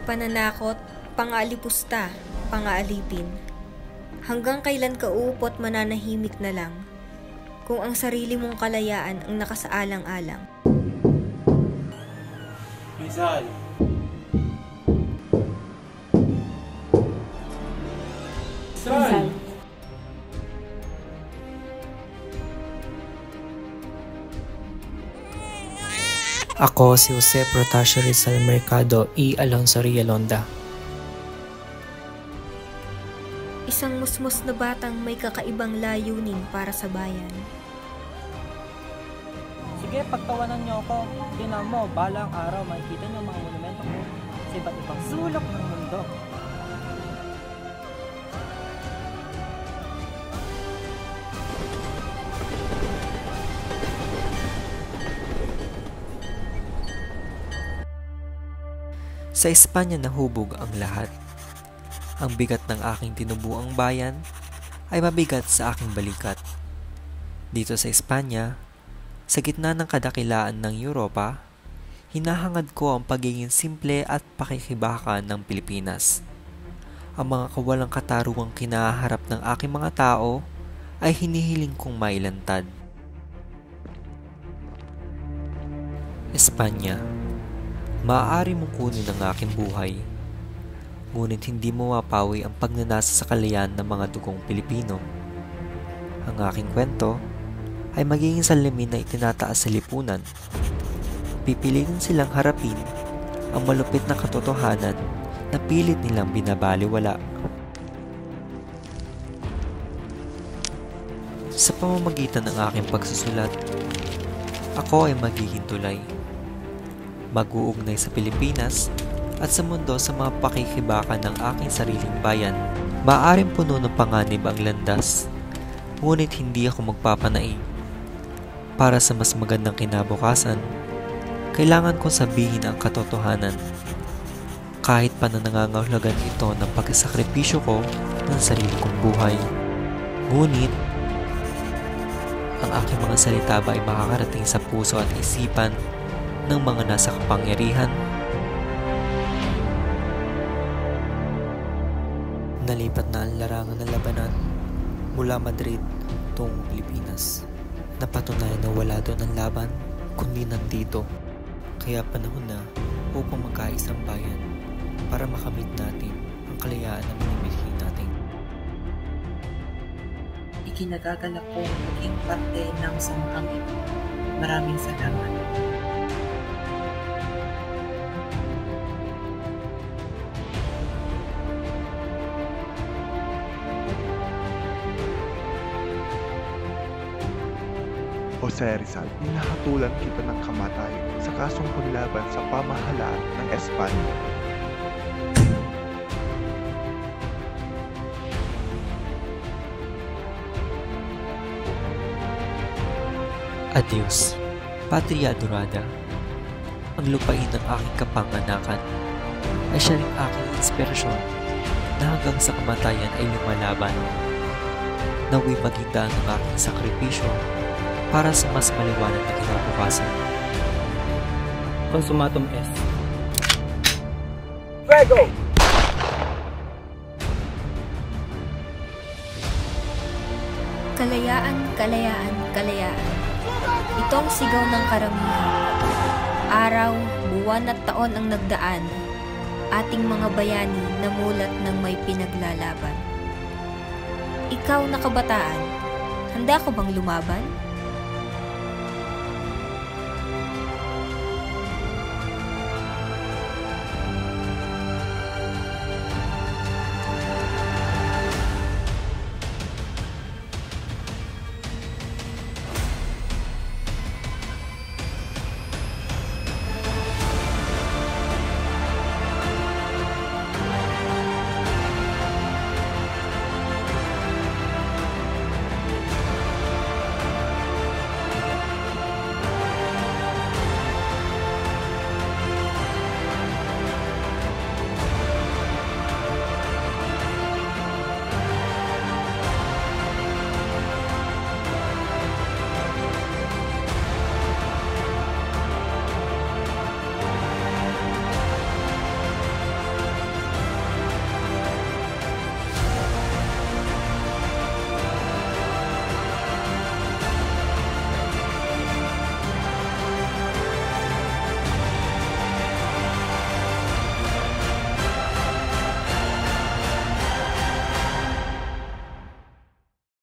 Pananakot, pang-aalipusta, pang-aalipin. Hanggang kailan ka uupot mananahimik na lang kung ang sarili mong kalayaan ang nakasaalang-alang? Rizal! Rizal! Ako si Jose Protasio Rizal Mercado E. Alonso Rialonda. Isang musmos na batang may kakaibang layunin para sa bayan. Sige, pagtawanan niyo ako. Tingnan mo, balang araw makikita niyo mga monumento ko sa iba't ibang sulok ng mundo. Sa Espanya nahubog ang lahat. Ang bigat ng aking tinubuang bayan ay mabigat sa aking balikat. Dito sa Espanya, sa gitna ng kadakilaan ng Europa, hinahangad ko ang pagiging simple at pakikibaka ng Pilipinas. Ang mga kawalang katarungang kinaharap ng aking mga tao ay hinihiling kong mailantad. Espanya, maaari mong kunin ang aking buhay, ngunit hindi mo mapawi ang pagnanasa sa kalayaan ng mga dugong Pilipino. Ang aking kwento ay magiging salamin na itinataas sa lipunan. Pipilitin silang harapin ang malupit na katotohanan na pilit nilang binabaliwala. Sa pamamagitan ng aking pagsusulat, ako ay magiging tulay. Mag-uugnay sa Pilipinas at sa mundo sa mga pakikibaka ng aking sariling bayan. Maaaring puno ng panganib ang landas, ngunit hindi ako magpapanaig. Para sa mas magandang kinabukasan, kailangan kong sabihin ang katotohanan. Kahit pa na nangangahulugan ito ng pagsasakripisyo ko ng sarili kong buhay. Ngunit, ang aking mga salita ba ay makakarating sa puso at isipan ng mga nasa kapangyarihan? Nalipat na ang larangan ng labanan mula Madrid tungo Pilipinas. Napatunayan na wala doon ang laban, kundi nandito. Kaya panahon na upang magkaisang bayan para makamit natin ang kalayaan na minimiliki natin. Ikinagagalak ko maging parte ng samahang ito. Maraming salamat. Jose Rizal, hinahatulan kita ng kamatayan sa kasong panlaban sa pamahalaan ng Espanya. Adios, Patria Adorada. Ang lupain ng aking kapanganakan ay siya ring aking inspirasyon na hanggang sa kamatayan ay lumalaban. Nawa'y magindaan ng aking sakripisyo para sa mas maliwanag na kinabukasan. Consumatum est. Fuego! Kalayaan, kalayaan, kalayaan. Ito ang sigaw ng karamihan. Araw, buwan at taon ang nagdaan. Ating mga bayani namulat ng may pinaglalaban. Ikaw na kabataan, handa ka bang lumaban?